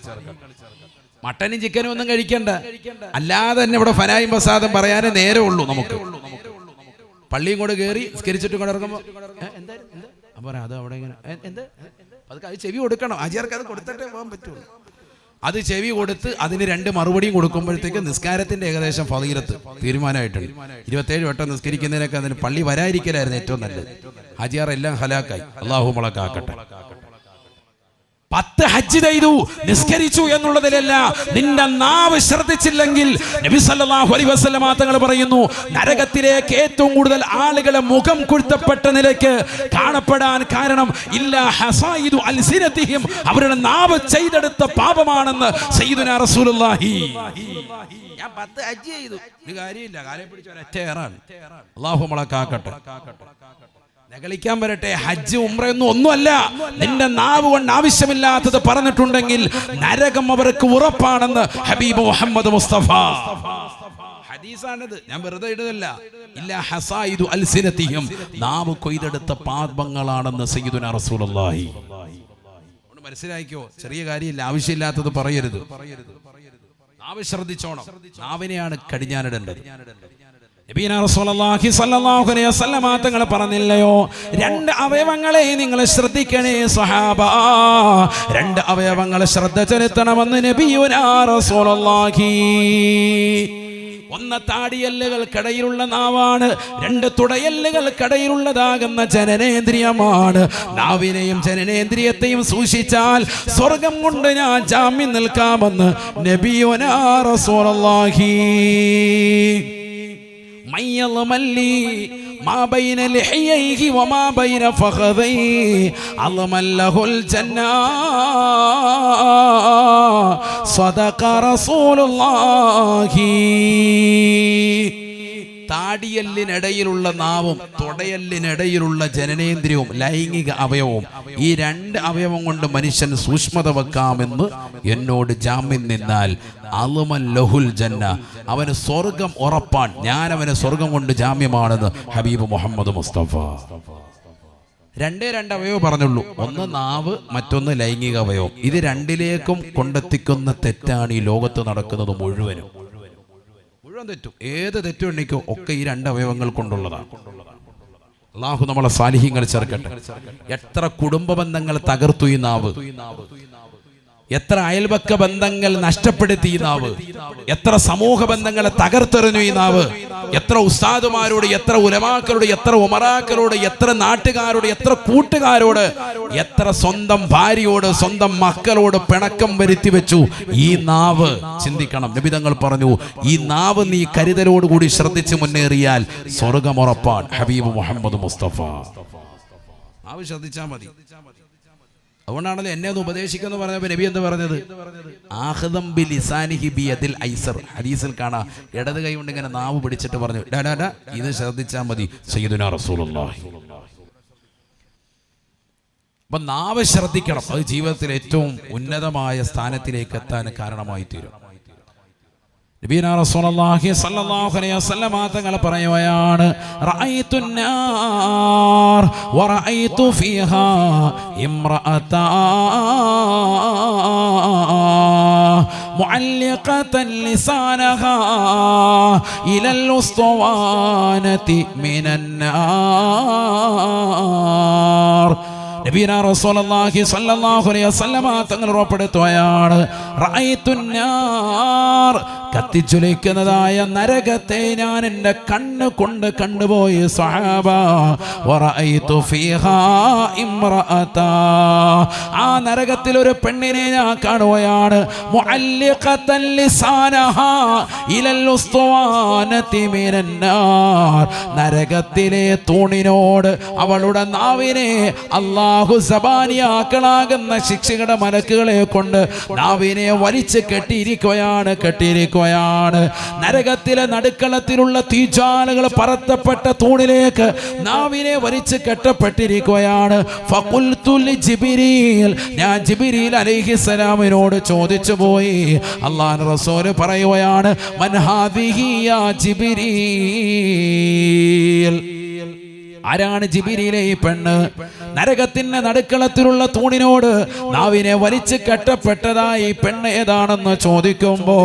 മട്ടനും ചിക്കനും ഒന്നും കഴിക്കണ്ട, അല്ലാതെ തന്നെ ഇവിടെ ഫനായും ഫസാദും പറയാനേ നേരെ ഉള്ളൂ നമുക്ക്. പള്ളിയും കൂടെ കയറി സ്കരിച്ചിട്ട് കൊണ്ട് ഇറങ്ങുമ്പോൾ അപ്പൊ അത് അവിടെ ഇങ്ങനെ അത് ചെവി കൊടുക്കണം. ആചാർക്ക് അത് കൊടുത്തിട്ടേ പോകാൻ പറ്റുള്ളൂ. അത് ചെവി കൊടുത്ത് അതിന് 2 മറുപടിയും കൊടുക്കുമ്പോഴത്തേക്ക് നിസ്കാരത്തിന്റെ ഏകദേശം ഫളീലത്ത് തീരുമാനമായിട്ടുണ്ട്. 27 വട്ടം നിസ്കരിക്കുന്നതിനൊക്കെ അതിന് പള്ളി വരാതിരിക്കലായിരുന്നു ഏറ്റവും നല്ലത്. ഹാജിയാർ എല്ലാം ഹലാക്കായി. അള്ളാഹു മുളക്കാക്കട്ടെ. 10 ഹജ്ജ് ചെയ്തു നിസ്കരിച്ചു എന്നുള്ളതിലല്ല, നിന്റെ നാവ് ശ്രദ്ധിച്ചില്ലെങ്കിൽ നബി സല്ലല്ലാഹു അലൈഹി വസല്ലം തങ്ങൾ പറയുന്നു, നരകത്തിലേക്ക് ഏറ്റവും കൂടുതൽ ആളുകളെ മുഖം കുഴ്ത്തപ്പെട്ട നിലയ്ക്ക് കാണപ്പെടാൻ കാരണം ഇല്ല ഹസായിദു അൽസിനതിഹിം, അവരുടെ നാവ് ചെയ്തെടുത്ത പാപമാണെന്ന് സയ്യിദുനാ റസൂലുള്ളാഹി. ഞാൻ 10 ഹജ്ജ് ചെയ്തു, ഒരു കാര്യമില്ല, കാലെ പിടിച്ച ഒരൊറ്റ ഏറാണ്. അല്ലാഹു മുളക്കാക്കട്ടെ. നകളിക്കാൻ വരട്ടെ. ഹജ്ജ് ഉംറയൊന്നും ഒന്നുമല്ല. നിന്റെ നാവ് കൊണ്ട് ആവശ്യമില്ലാത്തത് പറഞ്ഞിട്ടുണ്ടെങ്കിൽ നരകം അവർക്ക് ഉറപ്പാണെന്ന് ഹബീബ് മുഹമ്മദ് മുസ്തഫ. ഹദീസാണിത്, ഞാൻ വെറുതെ ഇടുന്നില്ല. ഇല്ല ഹസായിദു അൽസിനതിഹിം, നാവ് കൊയ്തെടുത്ത പാപങ്ങളാണെന്ന് സയ്യിദുനാ റസൂലുള്ളാഹി. മനസ്സിലാക്കിയോ? ചെറിയ കാര്യമില്ല, ആവശ്യമില്ലാത്തത് പറയരുത്. നാവ് ശ്രദ്ധിച്ചോണം. നാവിനെയാണ് കടിഞ്ഞാനിടേണ്ടത്. നബിയനാ റസൂലുള്ളാഹി സ്വല്ലല്ലാഹു അലൈഹി വസല്ലം തങ്ങൾ പറഞ്ഞില്ലയോ, 2 അവയവങ്ങളെ നിങ്ങൾ ശ്രദ്ധിക്കണേ സ്വഹാബ, 2 അവയവങ്ങൾ ശ്രദ്ധ ചെലുത്തണമെന്ന് നബിയുനാ റസൂലുള്ളാഹി. 1 താടിയല്ലുകൾക്കിടയിലുള്ള നാവാണ്, 2 തുടയല്ലുകൾക്കിടയിലുള്ളതാകുന്ന ജനനേന്ദ്രിയമാണ്. നാവിനെയും ജനനേന്ദ്രിയത്തെയും സൂക്ഷിച്ചാൽ സ്വർഗം കൊണ്ട് ഞാൻ ജാമ്യം നിൽക്കാമെന്ന് നബിയുനാ റസൂലുള്ളാഹി. മയ്യളമല്ലി മാ ബൈന ലിഹ്യൈഹി വമാ ബൈന ഫഖദൈഹി അളമല്ലഹുൽ ജന്ന സദഖ റസൂലുള്ളാഹി. താടിയല്ലിനിടയിലുള്ള നാവും തുടയല്ലിനിടയിലുള്ള ജനനേന്ദ്രിയവും ലൈംഗിക അവയവവും, ഈ 2 അവയവം കൊണ്ട് മനുഷ്യൻ സൂക്ഷ്മത വെക്കാമെന്ന് എന്നോട് ജാമ്യം നിന്നാൽ അളുമൻ ലഹുൽ ജന്ന, അവന് സ്വർഗം ഉറപ്പാൻ, ഞാൻ അവന് സ്വർഗം കൊണ്ട് ജാമ്യമാണെന്ന് ഹബീബ് മുഹമ്മദ് മുസ്തഫ. 2 അവയവം പറഞ്ഞുള്ളൂ. 1 നാവ്, മറ്റൊന്ന് ലൈംഗിക അവയവം. ഇത് 2ലേക്കും കൊണ്ടെത്തിക്കുന്ന തെറ്റാണ് ഈ ലോകത്ത് നടക്കുന്നത് മുഴുവനും. തെറ്റും, ഏത് തെറ്റുണ്ടെങ്കിലും ഒക്കെ ഈ 2 അവയവങ്ങൾ കൊണ്ടുള്ളതാണ്. അല്ലാഹു നമ്മളെ സാലിഹീങ്ങൾ ചേർക്കട്ടെ. എത്ര കുടുംബ ബന്ധങ്ങൾ തകർത്തു ഈ നാവ്, എത്ര അയൽപക്ക ബന്ധങ്ങൾ നഷ്ടപ്പെടുത്തി ഈ നാവ്, എത്ര സമൂഹ ബന്ധങ്ങളെ തകർത്തെറിഞ്ഞു ഈ നാവ്. എത്ര ഉസ്താദുമാരോട്, എത്ര ഉലമാക്കളോട്, എത്ര ഉമറാക്കളോട്, എത്ര നാട്ടുകാരോട്, എത്ര കൂട്ടുകാരോട്, എത്ര സ്വന്തം ഭാര്യയോട്, സ്വന്തം മക്കളോട് പിണക്കം വരുത്തി വെച്ചു ഈ നാവ്. ചിന്തിക്കണം. നബി തങ്ങൾ പറഞ്ഞു, ഈ നാവ് നീ കരുതലോടുകൂടി ശ്രദ്ധിച്ച് മുന്നേറിയാൽ സ്വർഗമുറപ്പാൻ. ഹബീബ് മുഹമ്മദ് മുസ്തഫ. നാവ് ശ്രദ്ധിച്ചാൽ മതി. അതുകൊണ്ടാണല്ലോ എന്നെ ഒന്ന് ഉപദേശിക്കുന്നു പറഞ്ഞപ്പോൾ നബി എന്താ പറഞ്ഞത്? ആഖിദം ബിലിസാനിഹി ബിയദിൽ ഐസർ. ഹദീസിൽ കാണാം, ഇടത് കൈ കൊണ്ട് ഇങ്ങനെ നാവ് പിടിച്ചിട്ട് പറഞ്ഞു, ഇത് ശ്രദ്ധിച്ചാൽ മതി സയ്യിദുനാ റസൂലുള്ളാഹി. അപ്പൊ നാവ് ശ്രദ്ധിക്കണം. അത് ജീവിതത്തിൽ ഏറ്റവും ഉന്നതമായ സ്ഥാനത്തിലേക്ക് എത്താൻ കാരണമായി തീരും. നബിയനാ റസൂലുള്ളാഹി സ്വല്ലല്ലാഹു അലൈഹി വസല്ലം തങ്ങൾ പറയുകയാണ്, റഅയ്തു നാർ വറഅയ്തു ഫീഹാ ഇംറഅതാ മുഅല്ലിഖതൻ ലിസാനഹാ ഇലൽ ഉസ്തുവാനതി മിനന്നാർ. നബിയനാ റസൂലുള്ളാഹി സ്വല്ലല്ലാഹു അലൈഹി വസല്ലമ തങ്ങൾ ഉറപ്പെടുത്തുകയാണ്, റഅയ്തുന്നാർ, കത്തിജ്വലിക്കുന്നതായ നരകത്തെ ഞാൻ എൻ്റെ കണ്ണ് കൊണ്ട് കണ്ടുപോയി സ്വഹാബ. വറഅയ്തു ഫീഹാ ഇംറഅതാ, ആ നരകത്തിൽ ഒരു പെണ്ണിനെ ഞാൻ കാണുകയാണ്. മുഅല്ലിഖതൻ ലിസാനഹാ ഇലൽ ഉസ്തുവാനതി മിനന്നാർ, നരകത്തിലെ തൂണിനോട് അവളുടെ നാവിനെ അല്ലാഹു സബാനിയാക്കളാകുന്ന ശിക്ഷയുടെ മലക്കുകളെ കൊണ്ട് നാവിനെ വലിച്ച് കെട്ടിയിരിക്കുകയാണ്. നരകത്തിലെ നടുക്കളത്തിലുള്ള തീജ്വാലകൾ പറത്തപ്പെട്ട തൂണിലേക്ക് നാവിനെ വലിച്ച് കെട്ടപ്പെട്ടിരിക്കുകയാണ്. ഫഖുൽതു ലിജിബ്രീൽ, ഞാൻ ജിബ്രീൽ അലൈഹിസ്സലാമിനോട് ചോദിച്ചു പോയി. അല്ലാഹുവിന്റെ റസൂൽ പറയുകയാണ്, മൻ ഹാദിഹി യാ ജിബ്രീൽ, ആരാണ് ജിബ്രീലേ ഈ പെണ്ണ്? നരകത്തിന്റെ നടുക്കളത്തിലുള്ള തൂണിനോട് നാവിനെ വലിച്ച് കെട്ടപ്പെട്ടതായി പെണ്ണ് ഏതാണെന്ന് ചോദിക്കുമ്പോ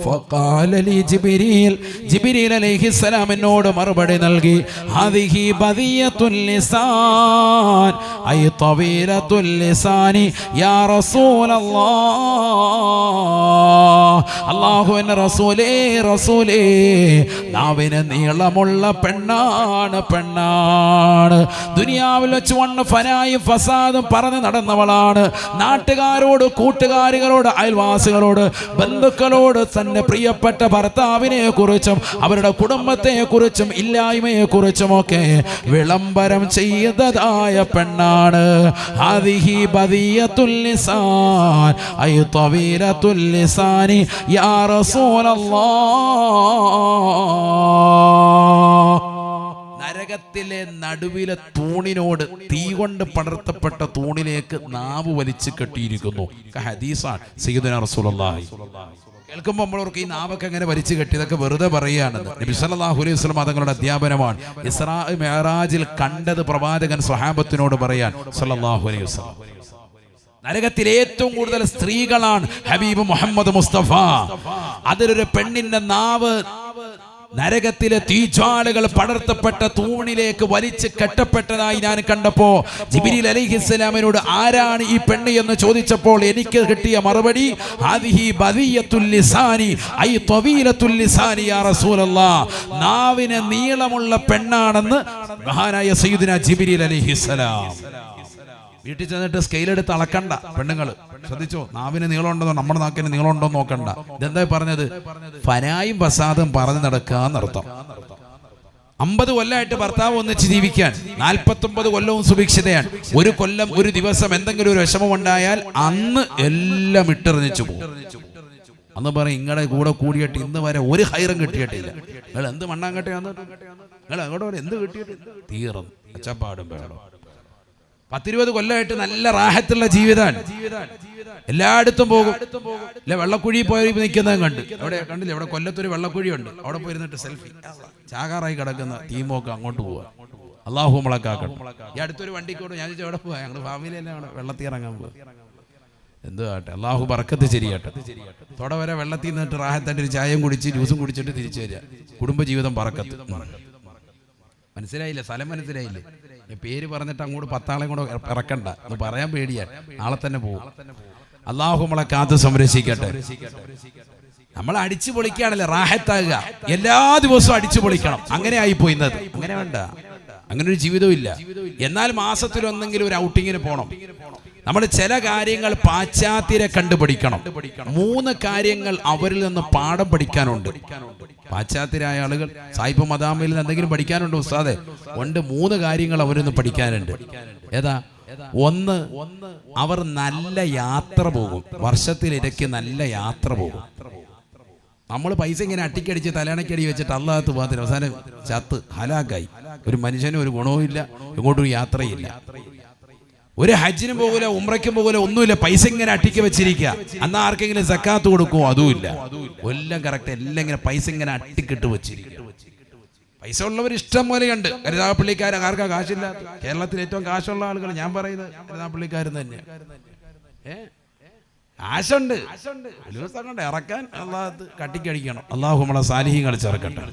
ഫഖാല ലി ജിബ്രീൽ, ജിബ്രീൽ അലൈഹിസ്സലാം എന്നോട് മറുപടി നൽകി, ഹാദിഹി ബദിയത്തുൽ ലിസാൻ ഐ തവീലത്തുൽ ലിസാനി യാ റസൂലല്ലാഹ്. അല്ലാഹുവിന്റെ റസൂലേ, നാവിന് നീളമുള്ള പെണ്ണാണ്. ദുനിയാവിൽ വെച്ച് വന്ന ഫനായും ഫസാദും പറഞ്ഞു നടന്നവളാണ്. നാട്ടുകാരോട്, കൂട്ടുകാരികളോട്, അയൽവാസികളോട്, ബന്ധുക്കളോട് തന്നെ പ്രിയപ്പെട്ട ഭർത്താവിനെ കുറിച്ചും അവരുടെ കുടുംബത്തെ കുറിച്ചും ഇല്ലായ്മയെ കുറിച്ചുമൊക്കെ വിളംബരം ചെയ്തതായ പെണ്ണാണ്. ഹാദിഹി ബദിയത്തുൽ ലിസാൻ ഐ തവീലത്തുൽ ലിസാനി യാ റസൂലല്ലാഹ്. നരകത്തിലെ നടുവിലെ തൂണിനോട്, തീ കൊണ്ട് പടർത്തപ്പെട്ട തൂണിലേക്ക് നാവ് വലിച്ചു കെട്ടിയിരിക്കുന്നു. ഹദീസാണ് സയ്യിദുനാ റസൂലുള്ളാഹി. കേൾക്കുമ്പോൾ നമ്മളവർക്ക് ഈ നാവൊക്കെ എങ്ങനെ വലിച്ചു കെട്ടി, ഇതൊക്കെ വെറുതെ പറയുകയാണെന്ന്. നബി സല്ലല്ലാഹു അലൈഹി വസല്ലം തങ്ങളുടെ അധ്യാപനമാണ്. ഇസ്രാ മിഅ്റാജിൽ കണ്ടത് പ്രവാചകൻ സ്വഹാബത്തിനോട് പറയാൻ സല്ലല്ലാഹു അലൈഹി വസല്ലം. നരകത്തിൽ ഏറ്റവും കൂടുതൽ സ്ത്രീകളാണ് ഹബീബ് മുഹമ്മദ് മുസ്തഫ. അതിലൊരു പെണ്ണിന്റെ നാവ് നരകത്തിലെ തീജ്വാലകൾ പടർത്തപ്പെട്ട തൂണിലേക്ക് വലിച്ച് കെട്ടപ്പെട്ടതായി ഞാൻ കണ്ടപ്പോ ജിബ്രീൽ അലൈഹിസ്സലാമിനോട് ആരാണ് ഈ പെണ്ണ് എന്ന് ചോദിച്ചപ്പോൾ എനിക്ക് കിട്ടിയ മറുപടി, ഹാദിഹി ബദിയത്തുൽ ലിസാനി ഐ തവീലത്തുൽ ലിസാനി യാ റസൂലല്ലാഹ്, നാവിന് നീളമുള്ള പെണ്ണാണെന്ന് മഹാനായ സയ്യിദുനാ ജിബ്രീൽ അലൈഹിസ്സലാം. വീട്ടിൽ ചെന്നിട്ട് സ്കെയിലെടുത്ത് അളക്കണ്ട പെണ്ണുങ്ങൾ, ശ്രദ്ധിച്ചോ. നാവിന് നീളമുണ്ടോ, നമ്മുടെ നാക്കിന് നീളമുണ്ടോ നോക്കണ്ട. ഇതെന്താ പറഞ്ഞത്? ഫനായും ഫസാദും പറഞ്ഞു നടക്കാന്നർത്ഥം. 50 കൊല്ലമായിട്ട് ഭർത്താവ് ഒന്നിച്ച് ജീവിക്കാൻ, 49 കൊല്ലവും സുഭിക്ഷിതയാണ്. ഒരു കൊല്ലം, ഒരു ദിവസം എന്തെങ്കിലും ഒരു വിഷമം ഉണ്ടായാൽ അന്ന് എല്ലാം ഇട്ടെറിഞ്ഞു പോകും. അന്ന് പറയും, ഇങ്ങടെ കൂടെ കൂടിയിട്ട് ഇന്ന് വരെ ഒരു ഹൈറും കിട്ടിയിട്ടില്ല. നിങ്ങൾ എന്ത് മണ്ണാങ്കട്ടയാന്ന്, നിങ്ങൾ അങ്ങോട്ട് എന്ത് കിട്ടിയിട്ടില്ല, തീർന്നു അച്ചപ്പാടും പേടും. 10-20 കൊല്ലമായിട്ട് നല്ല റാഹത്തുള്ള ജീവിതമാണ്. എല്ലായിടത്തും പോകും. അല്ല, വെള്ളക്കുഴി പോയി നിൽക്കുന്നതും കണ്ട്, അവിടെ കണ്ടില്ല, ഇവിടെ കൊല്ലത്തൊരു വെള്ളക്കുഴിയുണ്ട്, അവിടെ പോയിരുന്നിട്ട് സെൽഫി, ചാകാറായി കിടക്കുന്ന തീമൊക്കെ അങ്ങോട്ട് പോവുക. അള്ളാഹു നമ്മളക്കാക്കണം. ഈ അടുത്തൊരു വണ്ടിക്കോട് ഞാൻ ചോദിച്ചാൽ എവിടെ പോവാ, ഞങ്ങൾ ഫാമിലി തന്നെ അവിടെ വെള്ളത്തിൽ ഇറങ്ങാൻ പോകും. എന്ത് ആട്ടെ, അള്ളാഹു ബർക്കത്ത് ശരിയാട്ടെ. തൊട വരെ വെള്ളത്തിൽ നിന്നിട്ട് റാഹത്തായിട്ട് ഒരു ചായയും കുടിച്ച് ജ്യൂസും കുടിച്ചിട്ട് തിരിച്ചു വരിക. കുടുംബജീവിതം ബർക്കത്ത്. മനസ്സിലായില്ലേ? സ്ഥലം മനസ്സിലായില്ലേ? പേര് പറഞ്ഞിട്ട് അങ്ങോട്ട് 10 ആളെ കൂടെ ഇറക്കണ്ട എന്ന് പറയാൻ പേടിയാണ്. നാളെ തന്നെ പോകും. അള്ളാഹു നമ്മളെ കാത്ത് സംരക്ഷിക്കട്ടെ. നമ്മൾ അടിച്ചു പൊളിക്കുകയാണല്ലേ റാഹത്താകുക. എല്ലാ ദിവസവും അടിച്ചു പൊളിക്കണം. അങ്ങനെ ആയിപ്പോയി ഇന്നത്. അങ്ങനെ വേണ്ട, അങ്ങനെ ഒരു ജീവിതവും ഇല്ല. എന്നാൽ മാസത്തിലൊന്നെങ്കിലും ഒരു ഔട്ടിങ്ങിന് പോകണം. നമ്മൾ ചില കാര്യങ്ങൾ പാശ്ചാത്യരെ കണ്ടുപഠിക്കണം. 3 കാര്യങ്ങൾ അവരിൽ നിന്ന് പാഠം പഠിക്കാനുണ്ട്. പാശ്ചാത്യരായ ആളുകൾ സായിപ്പ് മദാമിൽ നിന്ന് എന്തെങ്കിലും പഠിക്കാനുണ്ടോ ഉസ്താദെ? ഉണ്ട്. 3 കാര്യങ്ങൾ അവരിൽ നിന്ന് പഠിക്കാനുണ്ട്. ഏതാ? 1, അവർ നല്ല യാത്ര പോകും. വർഷത്തിലിടയ്ക്ക് നല്ല യാത്ര പോകും. നമ്മൾ പൈസ ഇങ്ങനെ അട്ടിക്കടിച്ച് തലണക്കടി വെച്ചിട്ട് അല്ലാത്ത പോകാത്തിന് അവസാനം ചത്ത് ഹലാക്കായി. ഒരു മനുഷ്യനും ഒരു ഗുണവും ഇല്ല, ഇങ്ങോട്ടൊരു യാത്രയില്ല. ഒരു ഹജ്ജിനും പോകൂല, ഉംറയ്ക്കും പോകൂല, ഒന്നുമില്ല. പൈസ ഇങ്ങനെ അട്ടിക്ക് വെച്ചിരിക്കുക. അന്ന് ആർക്കെങ്കിലും സക്കാത്ത് കൊടുക്കുമോ? അതുമില്ല. എല്ലാം കറക്റ്റ്. എല്ലാം ഇങ്ങനെ പൈസ ഇങ്ങനെ അട്ടിക്കിട്ട് വെച്ചിരിക്കുക. പൈസ ഉള്ളവർ ഇഷ്ടം പോലെയുണ്ട്. കരുനാഗപ്പള്ളിക്കാർ ആർക്കാ കാശില്ലാത്ത? കേരളത്തിൽ ഏറ്റവും കാശുള്ള ആളുകൾ ഞാൻ പറയുന്നത് കരുനാഗപ്പള്ളിക്കാരെന്ന് തന്നെയാണ്. ആശുണ്ട് ഇറക്കാൻ അള്ളാഹ് കട്ടിക്കടിക്കണം. അള്ളാഹു നമ്മളെ സാലിഹീങ്ങൾ ചേർക്കട്ടെ.